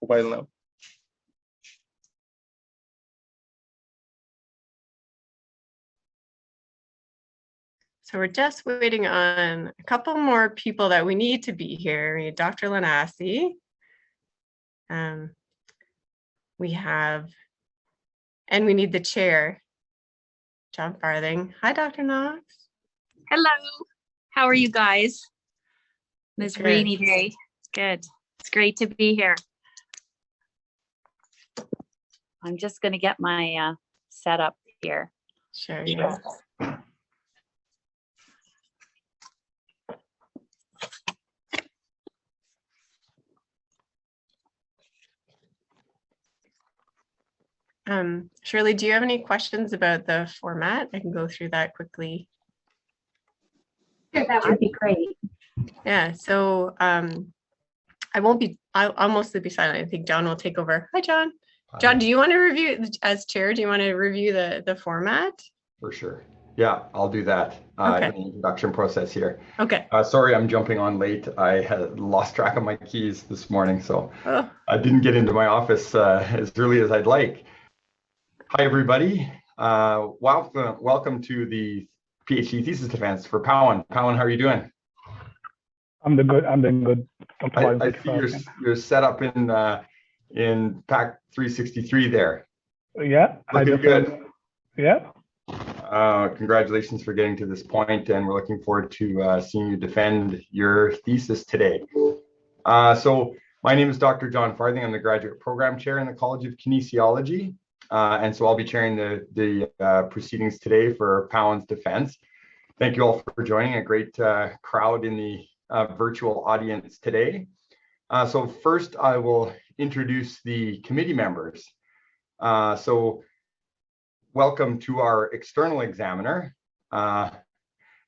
while now. So we're just waiting on a couple more people that we need to be here. We need Dr. Lanassi. We have, and we need the chair, John Farthing. Hi, Dr. Knox. Hello. How are you guys? This Good. rainy day. Good. It's great to be here. I'm just going to get my setup here. Sure. Yeah. Shirley, do you have any questions about the format? I can go through that quickly. Sure, that would be great. Yeah, so I'll mostly be silent. I think John will take over. Hi, John. John, do you want to review, as chair, do you want to review the format? For sure. Yeah, I'll do that Okay. in the introduction process here. Okay. Sorry, I'm jumping on late. I had lost track of my keys this morning, so Oh. I didn't get into my office as early as I'd like. Hi, everybody. Welcome to the PhD thesis defense for Pawan. Pawan, how are you doing? I'm doing good. I'm doing good. I see you're set up in pack 363 there. Yeah. Looking good. Yeah. Congratulations for getting to this point, and we're looking forward to seeing you defend your thesis today. So my name is Dr. John Farthing. I'm the graduate program chair in the College of Kinesiology. And so I'll be chairing the proceedings today for Pawan's defense. Thank you all for joining, a great crowd in the virtual audience today. So first I will introduce the committee members. So welcome to our external examiner, Dr.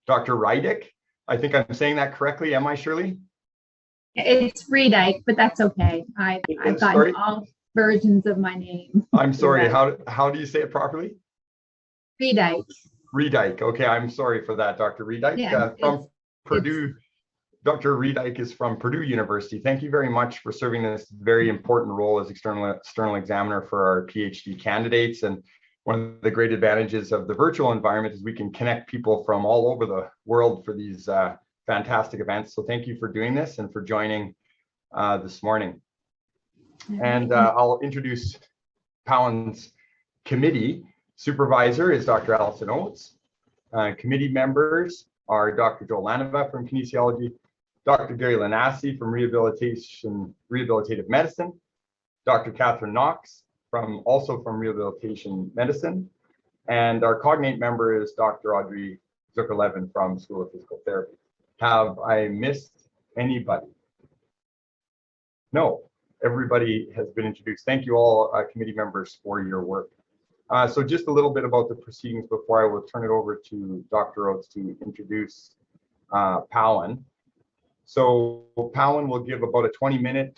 Rydick. I think I'm saying that correctly, am I, Shirley? It's Reedike, but that's okay. I've gotten all versions of my name. I'm sorry, how do you say it properly? Reedike. Reedike. Okay, I'm sorry for that, Dr. Reedike. Yeah, from Purdue. Dr. Reedike is from Purdue University. Thank you very much for serving this very important role as external examiner for our PhD candidates. And one of the great advantages of the virtual environment is we can connect people from all over the world for these fantastic events. So thank you for doing this and for joining this morning. And I'll introduce Pawan's committee. Supervisor is Dr. Allison Oates. Committee members are Dr. Joel Lanova from Kinesiology, Dr. Gary Lanassi from Rehabilitative Medicine, Dr. Catherine Knox also from Rehabilitation Medicine, and our cognate member is Dr. Audrey Zucker-Levin from School of Physical Therapy. Have I missed anybody? No, everybody has been introduced. Thank you all committee members for your work. So just a little bit about the proceedings before I will turn it over to Dr. Oates to introduce Pawan. So Pawan will give about a 25-minute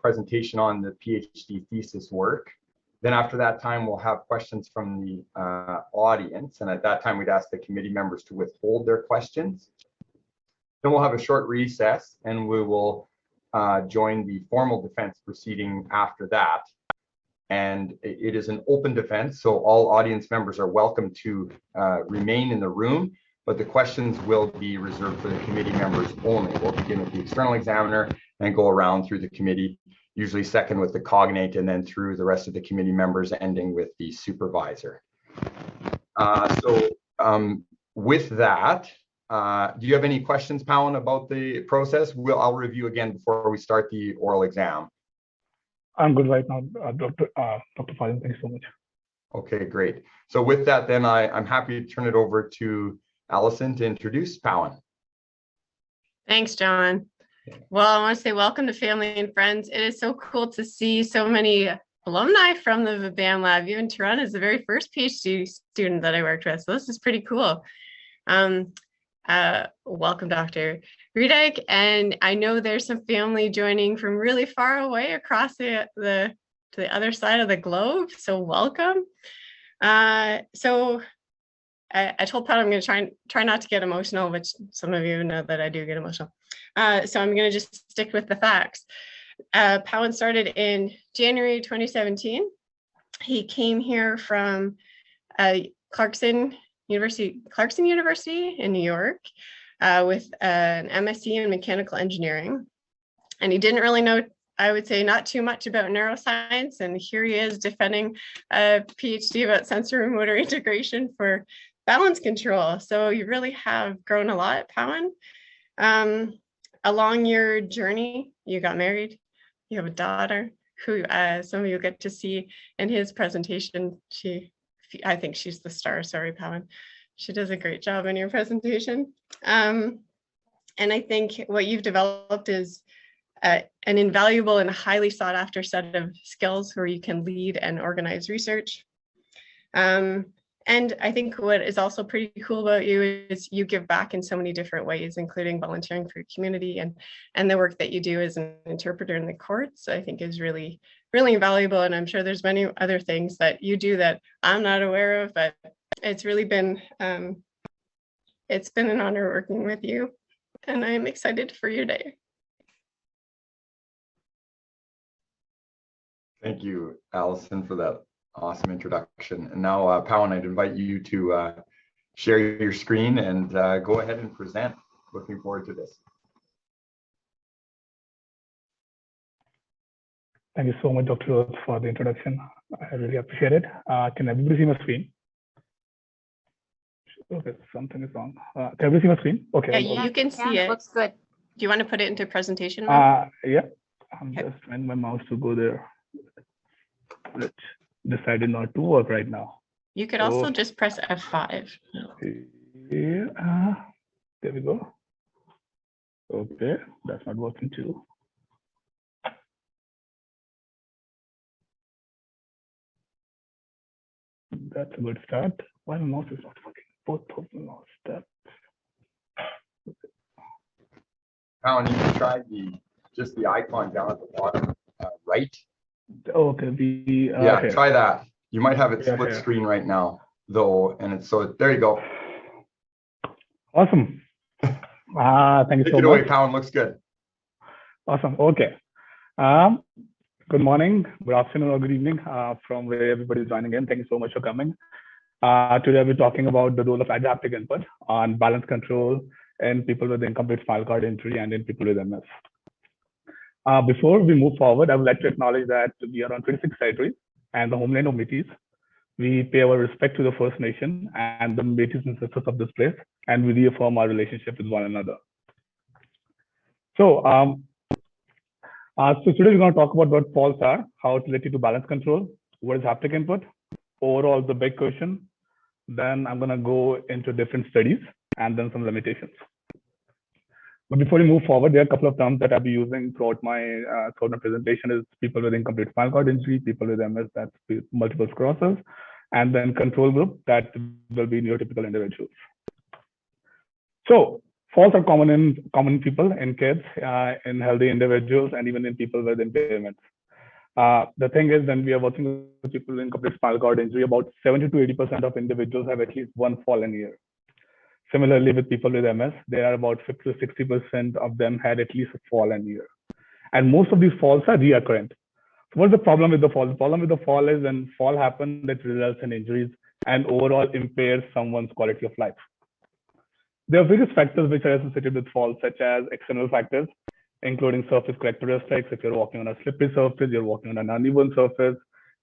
presentation on the PhD thesis work. Then after that time, we'll have questions from the audience. And at that time, we'd ask the committee members to withhold their questions. Then we'll have a short recess and we will join the formal defense proceeding after that. And it is an open defense, so all audience members are welcome to remain in the room, but the questions will be reserved for the committee members only. We'll begin with the external examiner and go around through the committee, usually second with the cognate, and then through the rest of the committee members, ending with the supervisor. With that, do you have any questions, Pawan, about the process? I'll review again before we start the oral exam. I'm good right now, Dr. Farthing. Thanks so much. Okay, great. So with that, then I'm happy to turn it over to Allison to introduce Pawan. Thanks, John. Well, I want to say welcome to family and friends. It is so cool to see so many alumni from the BAM lab. Even Tarun is the very first PhD student that I worked with. So this is pretty cool. Welcome, Dr. Reedike. And I know there's some family joining from really far away across to the other side of the globe. So welcome. I told Pat I'm going to try not to get emotional, which some of you know that I do get emotional. So I'm going to just stick with the facts. Pawan started in January 2017. He came here from Clarkson University in New York with an MSc in mechanical engineering. And he didn't really know, I would say, not too much about neuroscience. And here he is defending a PhD about sensory motor integration for balance control. So you really have grown a lot, Pawan. Along your journey, you got married, you have a daughter who some of you get to see in his presentation. I think she's the star, sorry, Pawan. She does a great job in your presentation. And I think what you've developed is an invaluable and highly sought after set of skills where you can lead and organize research. And I think what is also pretty cool about you is you give back in so many different ways, including volunteering for your community, and the work that you do as an interpreter in the courts, I think is really, really invaluable. And I'm sure there's many other things that you do that I'm not aware of, but it's really been, it's been an honor working with you, and I'm excited for your day. Thank you, Allison, for that awesome introduction. And now, Pawan, I'd invite you to share your screen and go ahead and present. Looking forward to this. Thank you so much, Dr. Rhodes, for the introduction. I really appreciate it. Can everybody see my screen? Okay, something is wrong. Can everybody see my screen? Okay. Yeah, you can see it. Looks good. Do you want to put it into presentation mode? Yeah, I'm just trying my mouse to go there. It decided not to work right now. You could also just press F5. Yeah, there we go. Okay, that's not working too. That's a good start. Why my mouse is not working? Both of the mouse steps. Pawan, you can try just the icon down at the bottom right. Okay, Yeah, okay. try that. You might have it Yeah, split yeah. screen right now, though, and it's so there you go. Awesome. Thank you Take so it away, much. Pawan. Looks good. Awesome. Okay. Good morning, good afternoon, or good evening from where everybody's joining in. Thank you so much for coming. Today we're talking about the role of adaptive input on balance control in people with incomplete spinal cord injury and in people with MS. Before we move forward, I would like to acknowledge that we are on 26 territories and the homeland of Métis. We pay our respect to the First Nation and the Métis ancestors of this place, and we reaffirm our relationship with one another. So today we're going to talk about what faults are, how it's related to balance control, what is haptic input, overall the big question. Then I'm going to go into different studies and then some limitations. But before we move forward, there are a couple of terms that I'll be using throughout my presentation is people with incomplete spinal cord injury, people with MS, that's multiple sclerosis, and then control group, that will be neurotypical individuals. So faults are common in people, in kids, in healthy individuals, and even in people with impairments. The thing is, when we are working with people with incomplete spinal cord injury, about 70 to 80% of individuals have at least one fall in a year. Similarly, with people with MS, there are about 50 to 60% of them had at least a fall in a year. And most of these falls are recurrent. So what's the problem with the fall? The problem with the fall is when fall happens, that results in injuries and overall impairs someone's quality of life. There are various factors which are associated with falls, such as external factors, including surface characteristics. If you're walking on a slippery surface, you're walking on an uneven surface,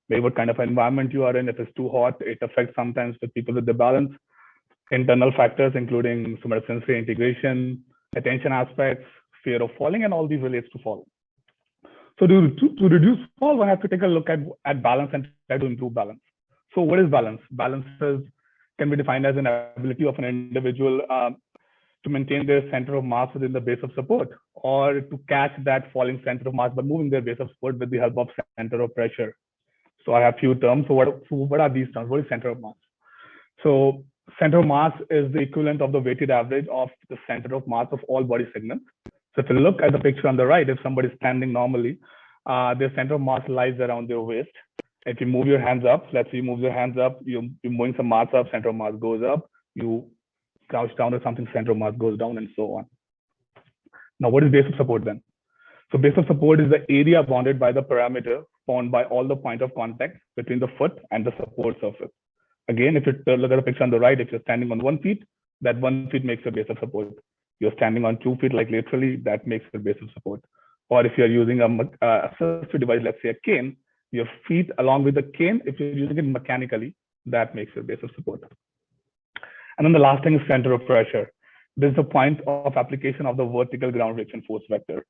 maybe what kind of environment you are in. If it's too hot, it affects sometimes with people with the balance. Internal factors, including somatosensory integration, attention aspects, fear of falling, and all these relates to fall. So to reduce fall, one has to take a look at balance and try to improve balance. So what is balance? Balance can be defined as an ability of an individual to maintain their center of mass within the base of support, or to catch that falling center of mass by moving their base of support with the help of center of pressure. So I have few terms. So what are these terms? What is center of mass? So center of mass is the equivalent of the weighted average of the center of mass of all body segments. So if you look at the picture on the right, if somebody is standing normally, their center of mass lies around their waist. If you move your hands up, let's say you move your hands up, you're moving some mass up, center of mass goes up. You crouch down or something, center of mass goes down, and so on. Now, what is base of support then? So base of support is the area bounded by the parameter formed by all the point of contact between the foot and the support surface. Again, if you look at the picture on the right, if you're standing on 1 feet, that 1 feet makes your base of support. You're standing on 2 feet, like laterally, that makes your base of support. Or if you're using a assistive device, let's say a cane, your feet along with the cane, if you're using it mechanically, that makes your base of support. And then the last thing is center of pressure. This is the point of application of the vertical ground reaction force vector.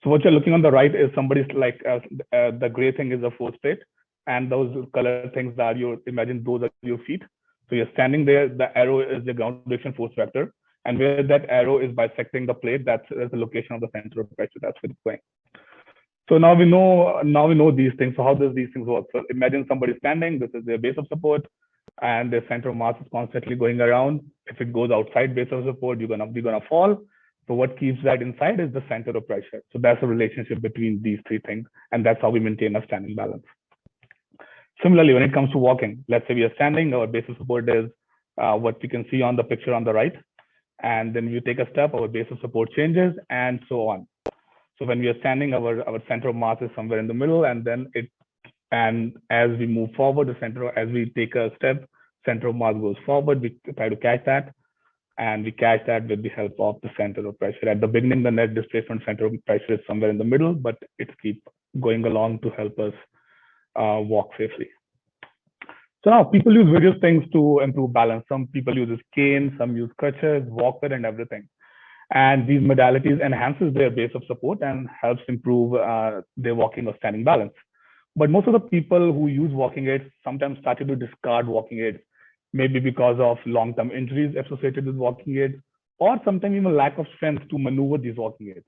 So what you're looking on the right is somebody's like the gray thing is a force plate, and those color things are imagine those are your feet. So you're standing there, the arrow is the ground reaction force vector, and where that arrow is bisecting the plate, that's the location of the center of pressure. That's where it's going. So now we know these things. So how does these things work? So imagine somebody standing, this is their base of support, and their center of mass is constantly going around. If it goes outside base of support, you're gonna fall. So what keeps that inside is the center of pressure. So that's a relationship between these three things, and that's how we maintain a standing balance. Similarly, when it comes to walking, let's say we are standing, our base of support is what you can see on the picture on the right. And then you take a step, our base of support changes, and so on. So when we are standing, our center of mass is somewhere in the middle, and as we move forward, as we take a step, center of mass goes forward. We try to catch that, and we catch that with the help of the center of pressure. At the beginning, the net displacement center of pressure is somewhere in the middle, but it keeps going along to help us walk safely. So now people use various things to improve balance. Some people use cane, some use crutches, walker, and everything. And these modalities enhances their base of support and helps improve their walking or standing balance. But most of the people who use walking aids sometimes started to discard walking aids, maybe because of long-term injuries associated with walking aids, or sometimes even lack of strength to maneuver these walking aids.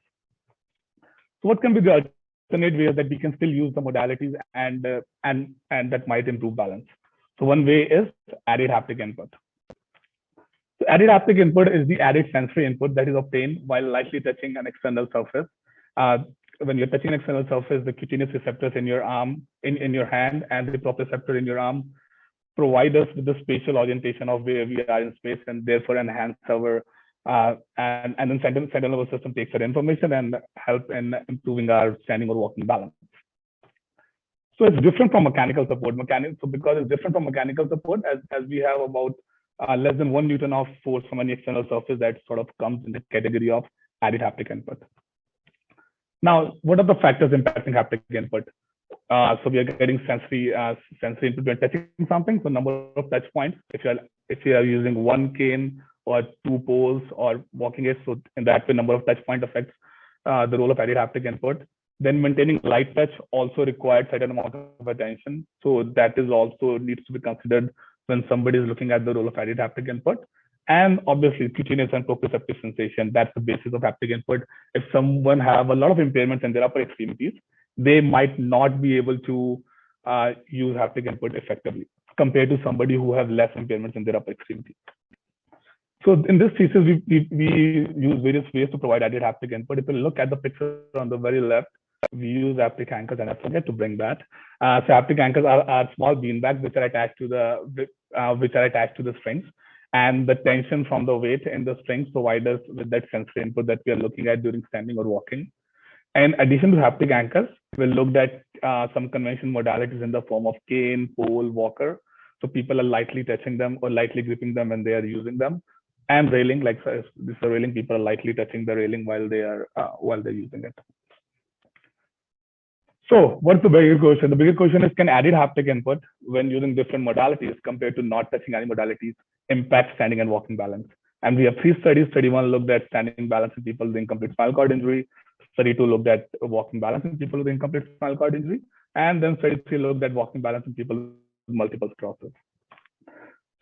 So what can be the alternate ways that we can still use the modalities and that might improve balance? So one way is added haptic input. So added haptic input is the added sensory input that is obtained while lightly touching an external surface. When you're touching an external surface, the cutaneous receptors in your arm, in your hand, and the proprioceptor in your arm provide us with the spatial orientation of where we are in space, and therefore enhance our and then central nervous system takes that information and help in improving our standing or walking balance. So it's different from mechanical support. So because it's different from mechanical support, as we have about less than 1 Newton of force from any external surface, that sort of comes in the category of added haptic input. Now, what are the factors impacting haptic input? So we are getting sensory input when touching something. So number of touch points. If you are using 1 cane or 2 poles or walking aids, so in that way, number of touch point affects the role of added haptic input. Then maintaining light touch also requires a certain amount of attention. So that is also needs to be considered when somebody is looking at the role of added haptic input. And obviously, cutaneous and proprioceptive sensation, that's the basis of haptic input. If someone have a lot of impairments in their upper extremities, they might not be able to use haptic input effectively compared to somebody who have less impairments in their upper extremities. So in this thesis, we use various ways to provide added haptic input. If you look at the picture on the very left, we use haptic anchors, and I forget to bring that. So haptic anchors are small beanbags which are attached to the strings, and the tension from the weight in the strings provide us with that sensory input that we are looking at during standing or walking. In addition to haptic anchors, we looked at some conventional modalities in the form of cane, pole, walker. So people are lightly touching them or lightly gripping them when they are using them. And railing, like this is a railing, people are lightly touching the railing while they're using it. So what's the bigger question? The bigger question is, can added haptic input when using different modalities compared to not touching any modalities impact standing and walking balance? And we have 3 studies. Study 1 looked at standing balance in people with incomplete spinal cord injury. Study 2 looked at walking balance in people with incomplete spinal cord injury. And then study 3 looked at walking balance in people with multiple sclerosis.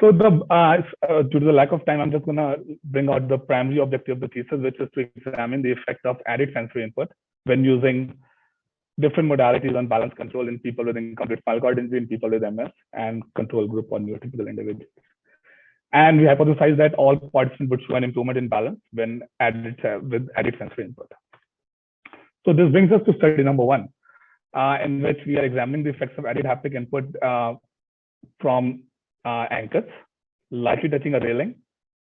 So due to the lack of time, I'm just going to bring out the primary objective of the thesis, which is to examine the effect of added sensory input when using different modalities on balance control in people with incomplete spinal cord injury, in people with MS, and control group or neurotypical individuals. And we hypothesized that all participants would show an improvement in balance when with added sensory input. So this brings us to study number 1, in which we are examining the effects of added haptic input from anchors, lightly touching a railing,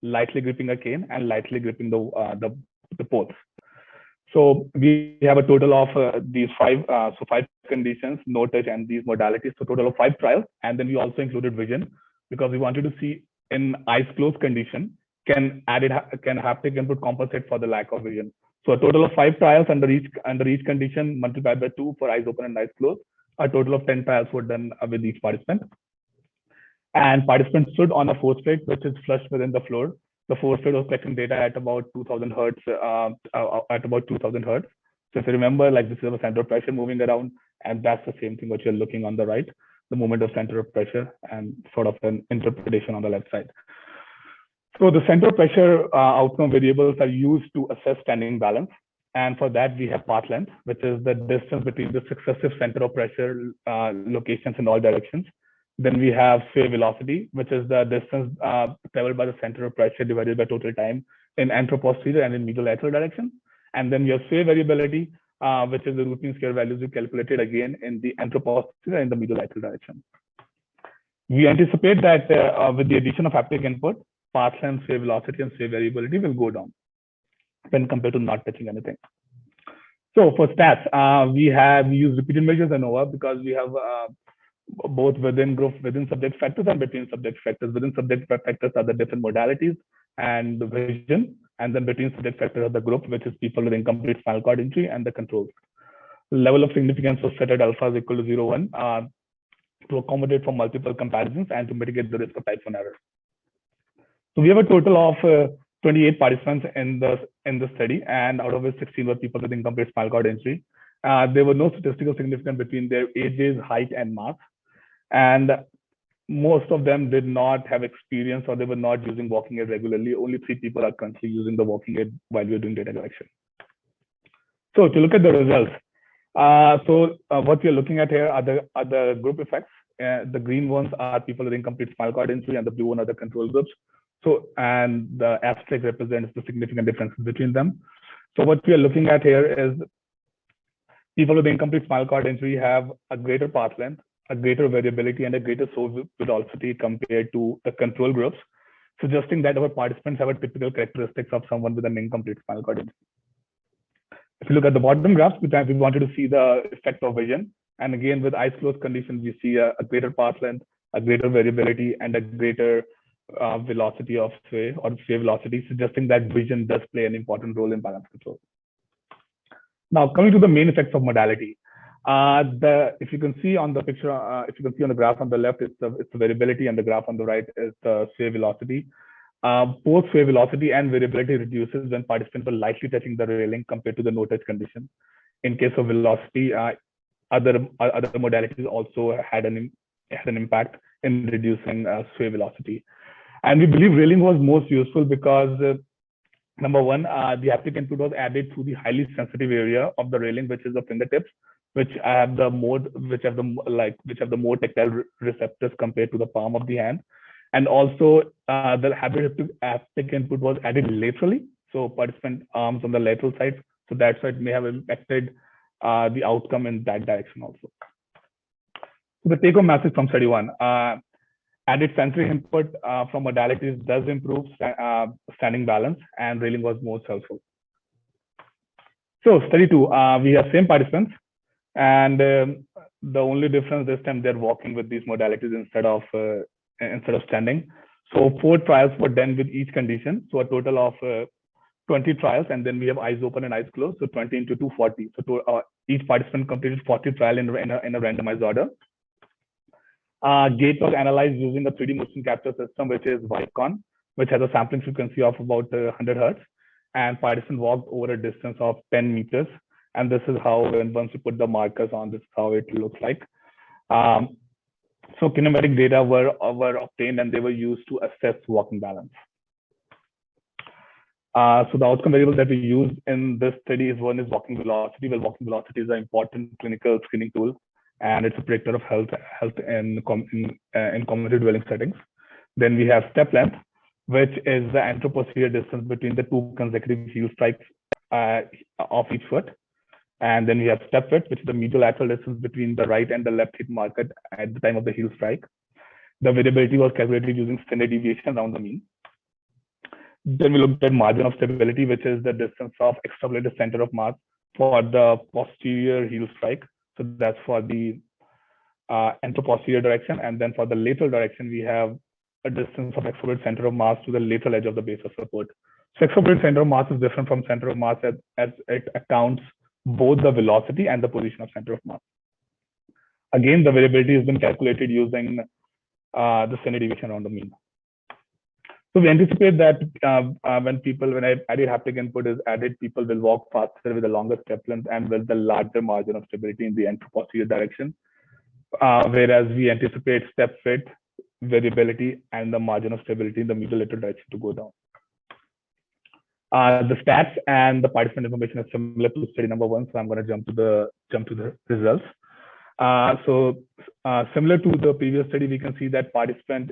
lightly gripping a cane, and lightly gripping the poles. So we have a total of these five conditions, no touch and these modalities, so total of 5 trials. And then we also included vision because we wanted to see in eyes closed condition, can haptic input compensate for the lack of vision. So a total of 5 trials under each condition multiplied by 2 for eyes open and eyes closed. A total of 10 trials were done with each participant. And participants stood on a force plate, which is flush within the floor. The force plate was collecting data at about 2000 hertz, So if you remember, like this is a center of pressure moving around, and that's the same thing what you're looking on the right, the moment of center of pressure and sort of an interpretation on the left side. So the center of pressure outcome variables are used to assess standing balance. And for that, we have path length, which is the distance between the successive center of pressure locations in all directions. Then we have sway velocity, which is the distance traveled by the center of pressure divided by total time in anteroposterior and in medial lateral direction. And then we have sway variability, which is the root mean square values we calculated again in the anteroposterior and the medial lateral direction. We anticipate that with the addition of haptic input, path length, sway velocity, and sway variability will go down when compared to not touching anything. So for stats, we use repeated measures ANOVA because we have both within subject factors and between subject factors. Within subject factors are the different modalities and the vision, and then between subject factors are the group, which is people with incomplete spinal cord injury, and the controls. Level of significance was set at alpha is equal to 0.1 to accommodate for multiple comparisons and to mitigate the risk of type 1 error. So we have a total of 28 participants in the study, and out of which 16 were people with incomplete spinal cord injury. There were no statistical significance between their ages, height, and mass. And most of them did not have experience or they were not using walking aid regularly. Only 3 people are currently using the walking aid while we're doing data collection. So to look at the results, what we're looking at here are the group effects. The green ones are people with incomplete spinal cord injury, and the blue one are the control groups. So, and the asterisk represents the significant differences between them. So what we are looking at here is people with incomplete spinal cord injury have a greater path length, a greater variability, and a greater source velocity compared to the control groups, suggesting that our participants have a typical characteristics of someone with an incomplete spinal cord injury. If you look at the bottom graphs, we wanted to see the effect of vision. And again, with eyes closed conditions, we see a greater path length, a greater variability, and a greater velocity of sway or sway velocity, suggesting that vision does play an important role in balance control. Now, coming to the main effects of modality. If you can see on the picture, if you can see on the graph on the left, it's the variability, and the graph on the right is the sway velocity. Both sway velocity and variability reduces when participants are lightly touching the railing compared to the no touch condition. In case of velocity, other modalities also had an impact in reducing sway velocity. And we believe railing was most useful because number one, the haptic input was added to the highly sensitive area of the railing, which is the fingertips, which have the more tactile receptors compared to the palm of the hand. And also the haptic input was added laterally, so participant arms on the lateral side. So that's why it may have impacted the outcome in that direction also. So the take-home message from study 1. Added sensory input from modalities does improve standing balance, and railing was most helpful. So study 2, we have same participants, and the only difference this time they're walking with these modalities instead of standing. So 4 trials were done with each condition, so a total of 20 trials, and then we have eyes open and eyes closed, so 20 into 240. So each participant completed 40 trials in a randomized order. Gait was analyzed using a 3D motion capture system, which is Vicon, which has a sampling frequency of about 100 hertz, and participants walked over a distance of 10 meters. And this is how, once you put the markers on, this is how it looks like. So kinematic data were obtained, and they were used to assess walking balance. So the outcome variable that we used in this study is one is walking velocity. Well, walking velocity is an important clinical screening tool, and it's a predictor of health in community dwelling settings. Then we have step length, which is the anteroposterior distance between the 2 consecutive heel strikes of each foot. And then we have step width, which is the medial lateral distance between the right and the left hip marker at the time of the heel strike. The variability was calculated using standard deviation around the mean. Then we looked at margin of stability, which is the distance of extrapolated center of mass for the posterior heel strike. So that's for the anteroposterior direction. And then for the lateral direction, we have a distance of extrapolated center of mass to the lateral edge of the base of support. So extrapolated center of mass is different from center of mass as it accounts both the velocity and the position of center of mass. Again, the variability has been calculated using the standard deviation around the mean. So we anticipate that when added haptic input is added, people will walk faster with a longer step length and with the larger margin of stability in the anteroposterior direction. Whereas we anticipate step fit, variability, and the margin of stability in the medial lateral direction to go down. The stats and the participant information is similar to study number 1, so I'm going to jump to the results. Similar to the previous study, we can see that participant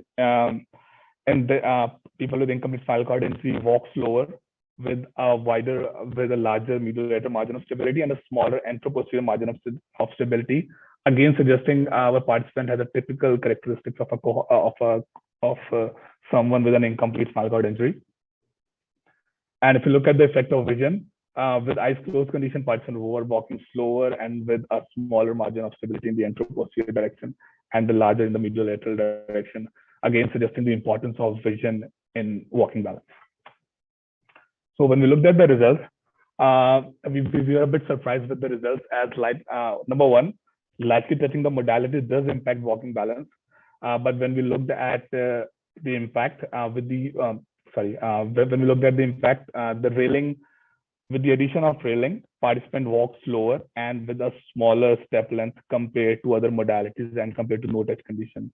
and the people with incomplete spinal cord injury walk slower with a larger medial lateral margin of stability and a smaller anteroposterior margin of stability. Again, suggesting our participant has a typical characteristics of someone with an incomplete spinal cord injury. And if you look at the effect of vision, with eyes closed condition, participants were walking slower and with a smaller margin of stability in the anteroposterior direction and the larger in the medial lateral direction, again suggesting the importance of vision in walking balance. So when we looked at the results, we were a bit surprised with the results as number one, lightly touching the modality does impact walking balance. But when we looked at the impact when we looked at the impact, the railing, with the addition of railing, participant walks slower and with a smaller step length compared to other modalities and compared to no touch condition.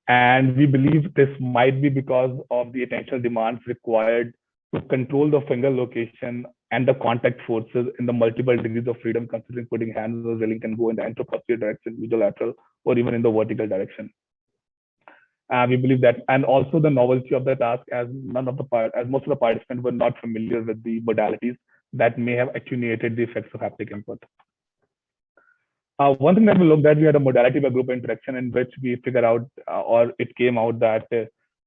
And we believe this might be because of the attentional demands required to control the finger location and the contact forces in the multiple degrees of freedom, considering putting hands on the railing can go in the anteroposterior direction, mediolateral, or even in the vertical direction. We believe that, and also the novelty of the task, as most of the participants were not familiar with the modalities that may have attenuated the effects of haptic input. One thing that we looked at, we had a modality by group interaction in which we figured out, or it came out that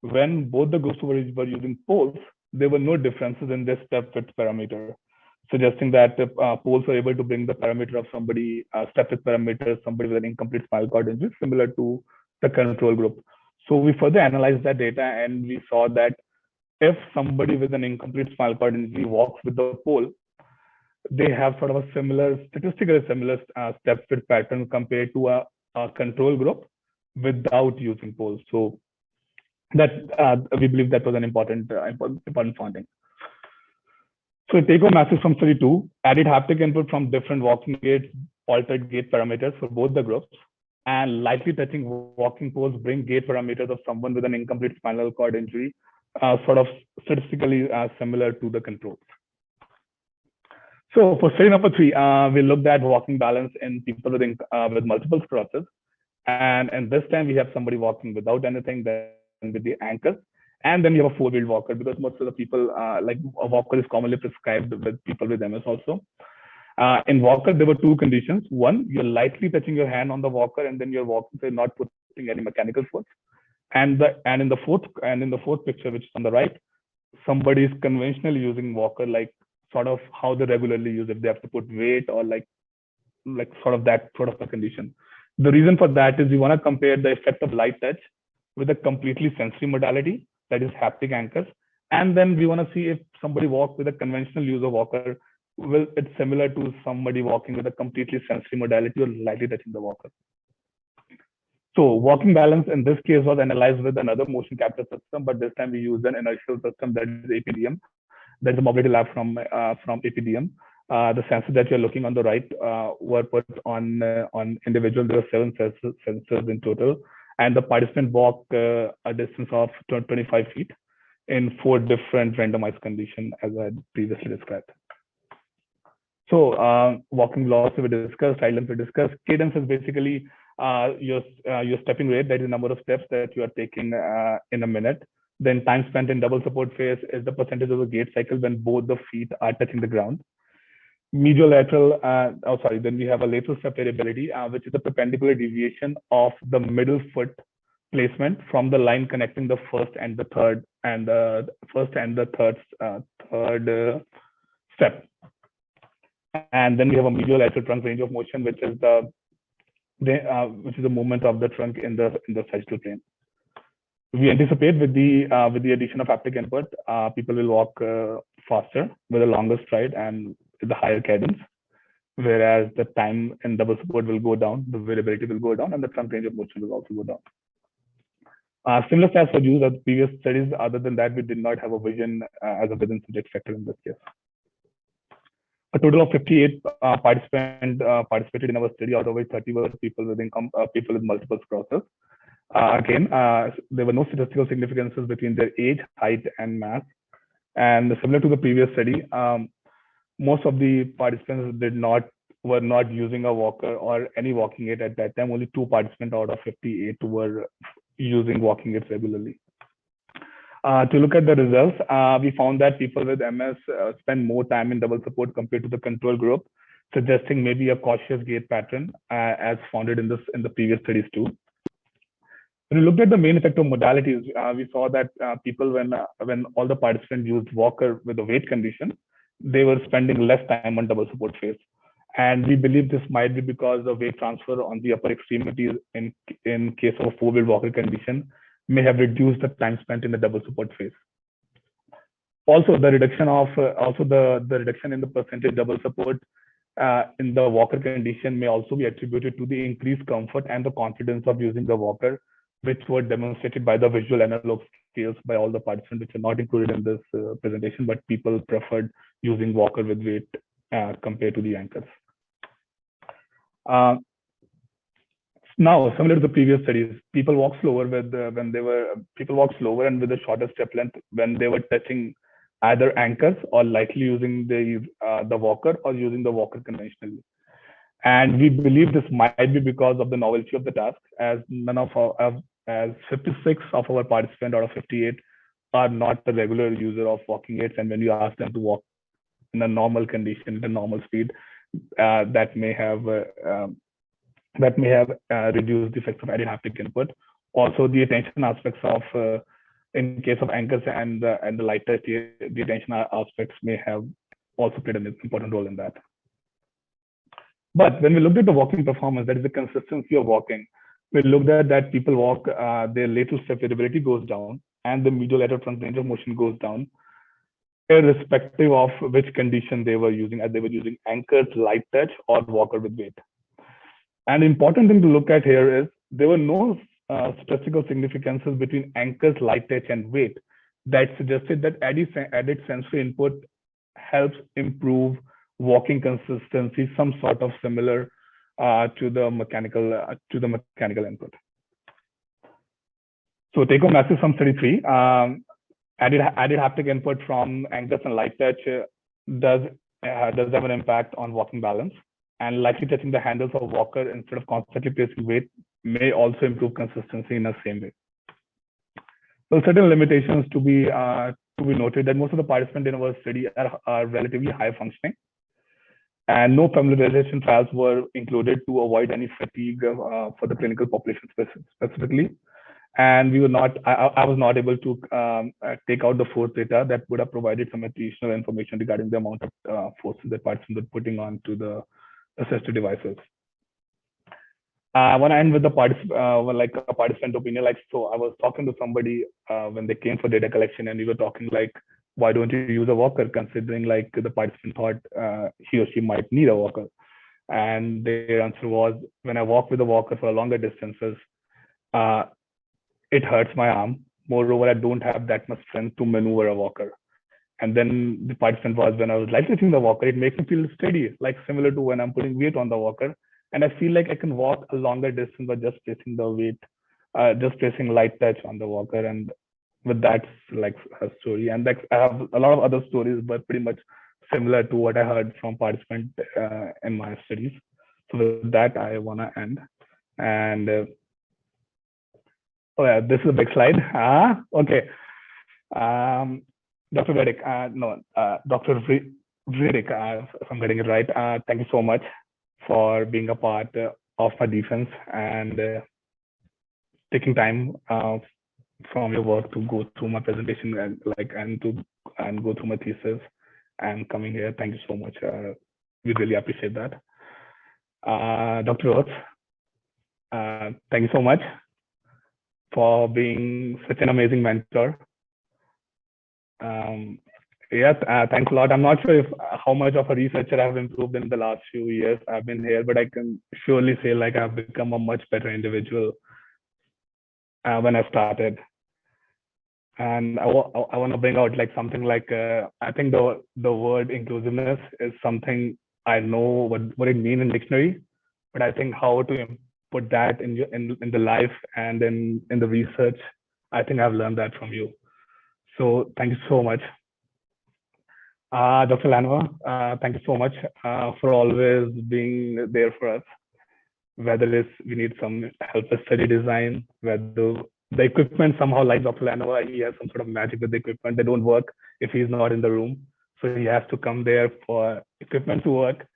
when both the groups were using poles, there were no differences in this step width parameter, suggesting that poles were able to bring the parameter of somebody, step width parameter, somebody with an incomplete spinal cord injury, similar to the control group. So we further analyzed that data and we saw that if somebody with an incomplete spinal cord injury walks with the pole, they have sort of a statistically similar step width pattern compared to a control group without using poles. So that we believe that was an important finding. So take home message from study 2, added haptic input from different walking gaits, altered gait parameters for both the groups, and lightly touching walking poles bring gait parameters of someone with an incomplete spinal cord injury, sort of statistically similar to the controls. So for study number 3, we looked at walking balance in people with multiple sclerosis, and this time we have somebody walking without anything, then with the ankle, and then you have a 4-wheeled walker, because most of the people, like a walker is commonly prescribed with people with MS also. In walker, there were 2 conditions. One, you're lightly touching your hand on the walker, and then you're walking, so you're not putting any mechanical force. And in the fourth picture, which is on the right, somebody is conventionally using walker, like sort of how they regularly use it. They have to put weight or like sort of that sort of a condition. The reason for that is we want to compare the effect of light touch with a completely sensory modality, that is haptic anchors. And then we want to see if somebody walks with a conventional use of walker, it's similar to somebody walking with a completely sensory modality or lightly touching the walker. So walking balance in this case was analyzed with another motion capture system, but this time we used an inertial system, that is APDM. That is a mobility lab from APDM. The sensors that you're looking on the right were put on individuals. There were 7 sensors in total, and the participant walked a distance of 25 feet in 4 different randomized conditions, as I had previously described. So walking velocity we discussed, height length we discussed. Cadence is basically your stepping rate, that is the number of steps that you are taking in a minute. Then time spent in double support phase is the percentage of the gait cycle when both the feet are touching the ground. Mediolateral, then we have a lateral step variability, which is the perpendicular deviation of the middle foot placement from the line connecting the first and the third step. And then we have a medial lateral trunk range of motion, which is the movement of the trunk in the sagittal plane. We anticipate with the addition of haptic input, people will walk faster with a longer stride and with a higher cadence, whereas the time in double support will go down, the variability will go down, and the trunk range of motion will also go down. Similar stats were used at previous studies. Other than that, we did not have a vision as a within subject factor in this case. A total of 58 participants participated in our study, out of which 30 were people with multiple sclerosis. Again, there were no statistical significances between their age, height, and mass. And similar to the previous study, most of the participants were not using a walker or any walking aid at that time. Only 2 participants out of 58 were using walking aids regularly. To look at the results, we found that people with MS spend more time in double support compared to the control group, suggesting maybe a cautious gait pattern as founded in the previous studies too. When we looked at the main effective modalities, we saw that people, when all the participants used walker with a weight condition, they were spending less time on double support phase. And we believe this might be because the weight transfer on the upper extremities in case of a 4-wheel walker condition may have reduced the time spent in the double support phase. Also, the reduction in the percentage double support in the walker condition may also be attributed to the increased comfort and the confidence of using the walker, which were demonstrated by the visual analog scales by all the participants, which are not included in this presentation, but people preferred using walker with weight compared to the anchors. Now, similar to the previous studies, people walk slower and with a shorter step length when they were touching either anchors or lightly using the walker or using the walker conventionally. And we believe this might be because of the novelty of the task, as 56 of our participants out of 58 are not the regular user of walking aids, and when you ask them to walk in a normal condition, the normal speed, that may have reduced the effects of added haptic input. Also, the attention aspects of, in case of anchors and the light touch, the attention aspects may have also played an important role in that. But when we looked at the walking performance, that is the consistency of walking, we looked at that people walk, their lateral step variability goes down and the medial lateral trunk range of motion goes down, irrespective of which condition they were using, as they were using anchors, light touch, or walker with weight. And the important thing to look at here is there were no statistical significances between anchors, light touch, and weight that suggested that added sensory input helps improve walking consistency, some sort of similar to the mechanical input. So take home message from study 3. Added haptic input from anchors and light touch does have an impact on walking balance, and lightly touching the handles of a walker instead of constantly placing weight may also improve consistency in the same way. So certain limitations to be noted that most of the participants in our study are relatively high functioning, and no familiarization trials were included to avoid any fatigue for the clinical population specifically. And we were not, I was not able to take out the force data that would have provided some additional information regarding the amount of forces that participants were putting onto the assistive devices. I want to end with the participant opinion. So I was talking to somebody when they came for data collection, and we were talking like, why don't you use a walker, considering like the participant thought he or she might need a walker. And their answer was, when I walk with a walker for longer distances, it hurts my arm. Moreover, I don't have that much strength to maneuver a walker. And then the participant was, when I was light touching the walker, it makes me feel steady, like similar to when I'm putting weight on the walker. And I feel like I can walk a longer distance by just placing the weight, just placing light touch on the walker. And with that, like her story. And like I have a lot of other stories, but pretty much similar to what I heard from participants in my studies. So with that, I want to end. And oh yeah, this is a big slide. Okay. Dr. Vedic, Dr. Vedic, if I'm getting it right, thank you so much for being a part of my defense. And taking time from your work to go through my presentation and go through my thesis and coming here. Thank you so much. We really appreciate that. Dr. Oates, thank you so much for being such an amazing mentor. Thanks a lot. I'm not sure if how much of a researcher I've improved in the last few years I've been here, but I can surely say like I've become a much better individual when I started. And I want to bring out like something like I think the word inclusiveness is something I know what it means in dictionary, but I think how to put that in the life and in the research, I think I've learned that from you. So thank you so much. Dr. Lanova, thank you so much for always being there for us. Whether it's we need some help with study design, whether the equipment somehow like Dr. Lanova, he has some sort of magic with the equipment. They don't work if he's not in the room. So he has to come there for equipment to work.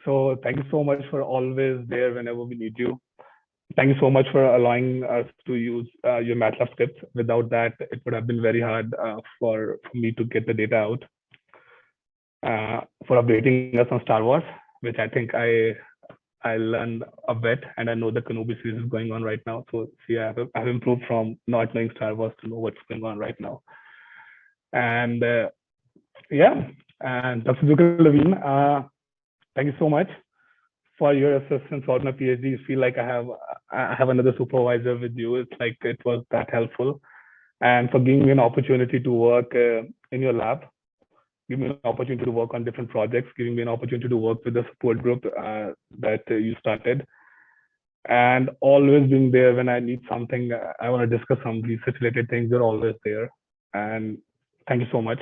So thank you so much for always there whenever we need you. Thank you so much for allowing us to use your MATLAB scripts. Without that, it would have been very hard for me to get the data out. For updating us on Star Wars, which I think I learned a bit, and I know the Kenobi series is going on right now. So yeah, I've improved from not knowing Star Wars to know what's going on right now. And and Dr. Zucker Levine, thank you so much for your assistance on my PhD. You feel like I have another supervisor with you. It's like it was that helpful, and for giving me an opportunity to work in your lab. Giving me an opportunity to work on different projects, giving me an opportunity to work with the support group that you started, and always being there when I need something. I want to discuss some research-related things. You're always there, and thank you so much.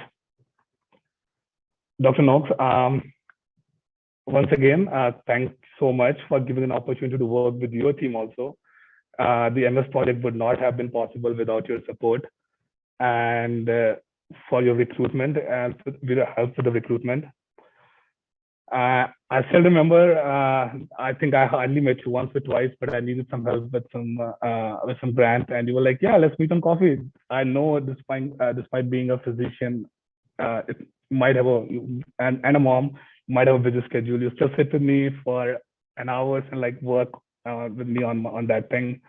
Dr. Knox, once again, thanks so much for giving an opportunity to work with your team also. The MS project would not have been possible without your support, and for your recruitment and with the help with the recruitment. I still remember, I think I hardly met you once or twice, but I needed some help with some grant, and you were like, yeah, let's meet on coffee. I know despite being a physician, it might have and a mom, you might have a busy schedule. You still sit with me for an hour and like work with me on that thing.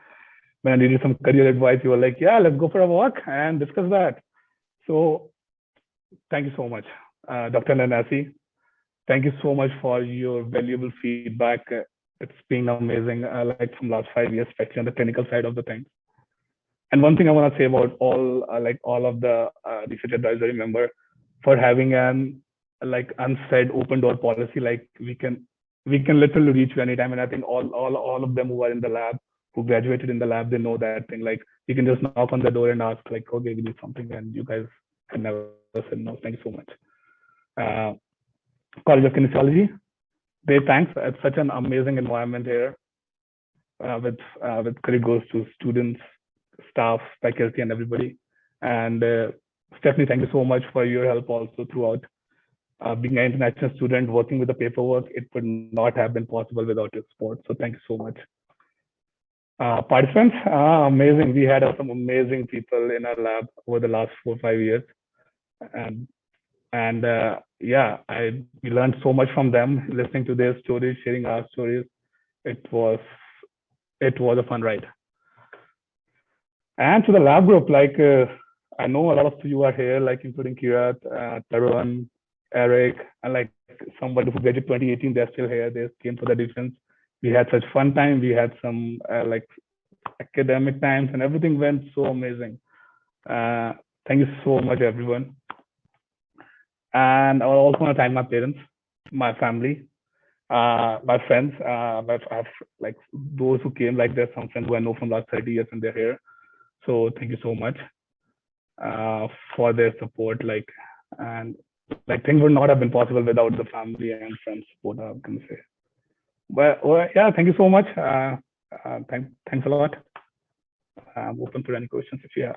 When I needed some career advice, you were like, yeah, let's go for a walk and discuss that. So thank you so much, Dr. Nanasi. Thank you so much for your valuable feedback. It's been amazing, like from last 5 years, especially on the clinical side of the thing. And one thing I want to say about all of the research advisory member for having an unsaid open door policy. Like we can literally reach you anytime. And I think all of them who are in the lab, who graduated in the lab, they know that thing. Like you can just knock on the door and ask, like, okay, we need something, and you guys can never said no. Thank you so much. College of Kinesiology, thanks. It's such an amazing environment here. With credit goes to students, staff, faculty, and everybody. And Stephanie, thank you so much for your help also throughout. Being an international student, working with the paperwork, it would not have been possible without your support. So thank you so much. Participants, amazing. We had some amazing people in our lab over the last 4 or 5 years. We learned so much from them, listening to their stories, sharing our stories. It was a fun ride. And to the lab group, I know a lot of you are here, like including Kirat, Tarun, Eric, and like somebody who graduated 2018, they're still here. They came for the defense. We had such fun time. We had some academic times, and everything went so amazing. Thank you so much, everyone. And I also want to thank my parents, my family, my friends, like those who came. Like there's some friends who I know from last 30 years, and they're here. So thank you so much for their support. Things would not have been possible without the family and friends support, I'm gonna say. But yeah, thank you so much. Thanks a lot. I'm open for any questions if you have.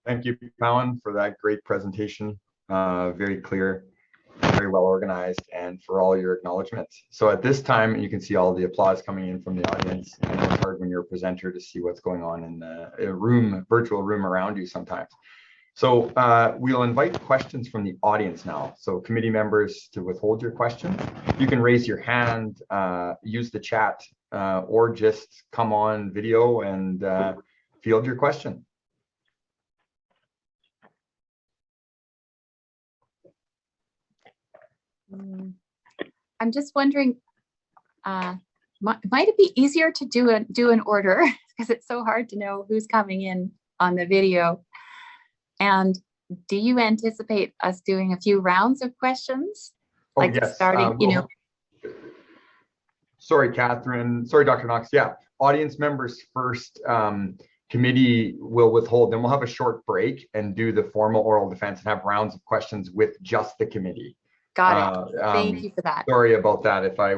Thank you, Pawan, for that great presentation. Very clear. very well organized, and for all your acknowledgements. So at this time, you can see all the applause coming in from the audience. I know it's hard when you're a presenter to see what's going on in the room, virtual room around you sometimes. So we'll invite questions from the audience now. So committee members, to withhold your questions, you can raise your hand, use the chat, or just come on video and field your question. I'm just wondering, might it be easier to do an order because it's so hard to know who's coming in on the video? And do you anticipate us doing a few rounds of questions? Oh, like yes. starting, you know. Sorry, Catherine. Sorry, Dr. Knox. Yeah, audience members first. Committee will withhold. Then we'll have a short break and do the formal oral defense and have rounds of questions with just the committee. Got it. Thank you for that. Sorry about that if I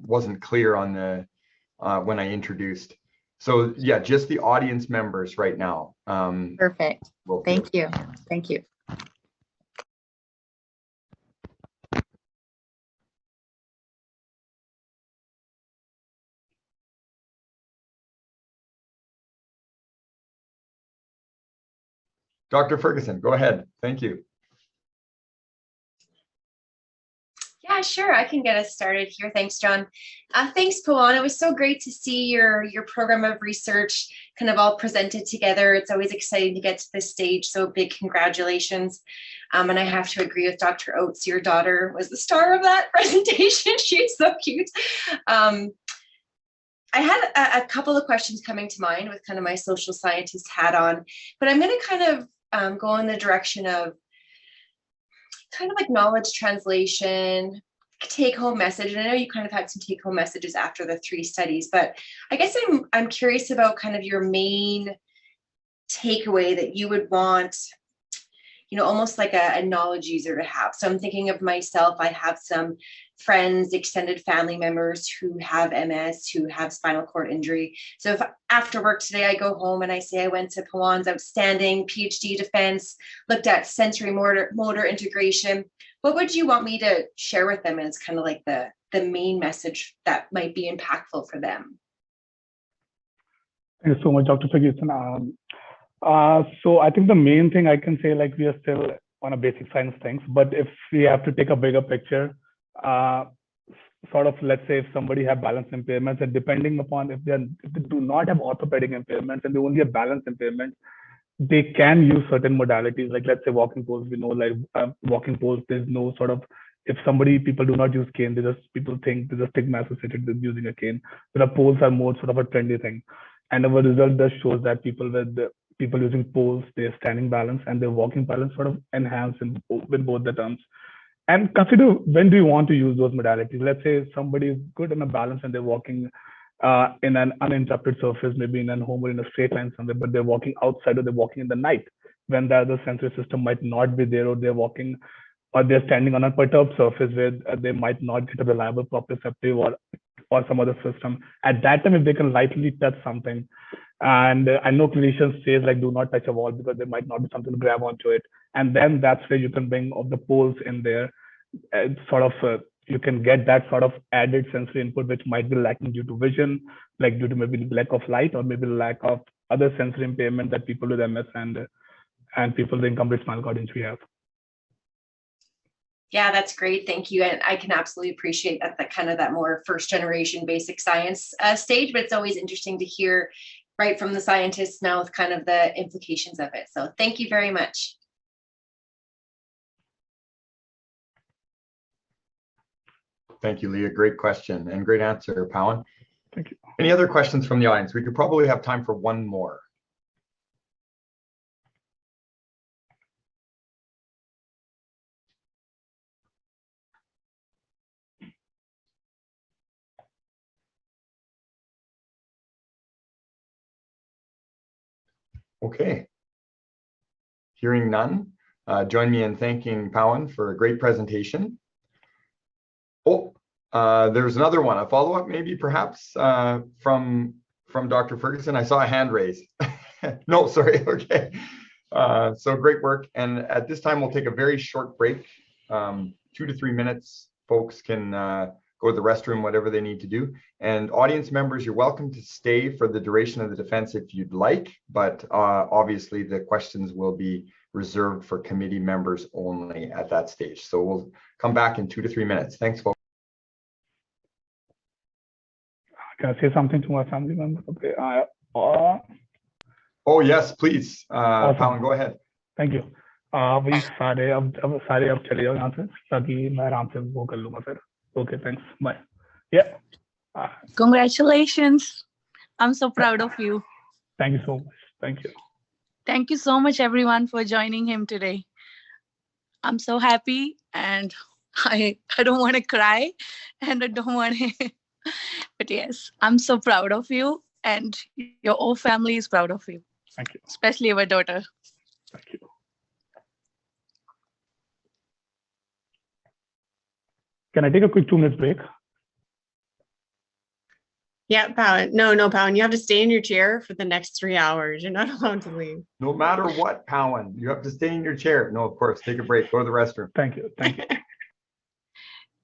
wasn't clear on the when I introduced. So yeah, just the audience members right now. Perfect. Thank you. Thank you. Dr. Ferguson, go ahead. Thank you. Yeah, sure. I can get us started here. Thanks, John. Thanks, Pawan. It was so great to see your program of research kind of all presented together. It's always exciting to get to this stage. So big congratulations. And I have to agree with Dr. Oates. Your daughter was the star of that presentation. She's so cute. I had a couple of questions coming to mind with kind of my social scientist hat on, but I'm going to kind of go in the direction of kind of like knowledge translation, take home message. And I know you kind of had some take home messages after the 3 studies, but I guess I'm curious about kind of your main takeaway that you would want, you know, almost like a knowledge user to have. So I'm thinking of myself. I have some friends, extended family members who have MS, who have spinal cord injury. So if after work today, I go home and I say I went to Pawan's outstanding PhD defense, looked at sensory motor integration, what would you want me to share with them as kind of like the main message that might be impactful for them? Thank you so much, Dr. Ferguson. So I think the main thing I can say, like, we are still on a basic science things, but if we have to take a bigger picture, sort of, let's say if somebody have balance impairments, and depending upon if they do not have orthopedic impairments and they only have balance impairments, they can use certain modalities, like let's say walking poles. We know, like, walking poles, there's no sort of, if people do not use cane, people think there's a stigma associated with using a cane. The poles are more sort of a trendy thing. And our result does shows that people using poles, their standing balance and their walking balance sort of enhance with both the terms. And consider, when do you want to use those modalities? Let's say somebody is good in a balance and they're walking in an uninterrupted surface, maybe in a home or in a straight line somewhere, but they're walking outside or they're walking in the night when the other sensory system might not be there, or they're walking or they're standing on a perturbed surface where they might not get a reliable proprioceptive or some other system. At that time, if they can lightly touch something, and I know clinicians say, like, do not touch a wall because there might not be something to grab onto it. And then that's where you can bring of the poles in there. You can get that sort of added sensory input, which might be lacking due to vision, like due to maybe lack of light or maybe lack of other sensory impairment that people with MS and people with incomplete spinal cord injury have. Yeah, that's great. Thank you. And I can absolutely appreciate that kind of that more first generation basic science stage, but it's always interesting to hear right from the scientists now with kind of the implications of it. So thank you very much. Thank you, Leah. Great question and great answer, Pawan. Thank you. Any other questions from the audience? We could probably have time for one more. Okay. Hearing none, join me in thanking Pawan for a great presentation. Oh, there's another one, a follow-up maybe perhaps from Dr. Ferguson. I saw a hand raised. No, sorry, okay. So great work. And at this time, we'll take a very short break 2 to 3 minutes. Folks can go to the restroom, whatever they need to do. And audience members, you're welcome to stay for the duration of the defense if you'd like, but obviously the questions will be reserved for committee members only at that stage. So we'll come back in 2 to 3 minutes. Thanks, folks. Can I say something to my family members? Okay. Oh yes, please. Awesome. Pawan, go ahead. Thank you. वही सारे अब चले जाओ यहाँ से ताकि मैं आराम से वो कर लूँगा फिर. Okay, thanks. Bye. Yeah. Congratulations. I'm so proud of you. Thank you so much. Thank you. Thank you so much, everyone, for joining him today. I'm so happy, and I don't want to cry, and I don't want to, but yes, I'm so proud of you, and your whole family is proud of you. Thank you. Especially your daughter. Thank you. Can I take a quick 2 minutes break? Yeah, Pawan. No, Pawan. You have to stay in your chair for the next 3 hours. You're not allowed to leave. No matter what, Pawan, you have to stay in your chair. No, of course, take a break, go to the restroom. Thank you. Thank you.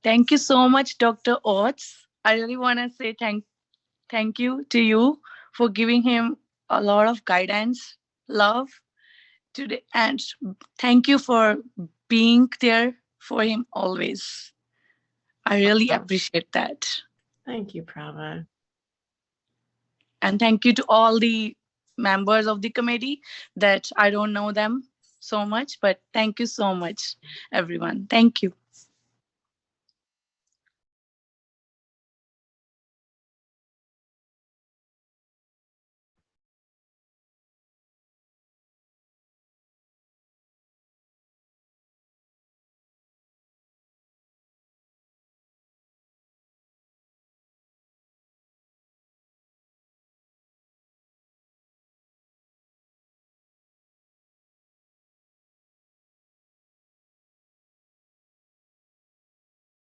Thank you so much, Dr. Oates. I really want to say thank you to you for giving him a lot of guidance, love today, and thank you for being there for him always. I really appreciate that. Thank you, Prava. And thank you to all the members of the committee that I don't know them so much, but thank you so much, everyone. Thank you.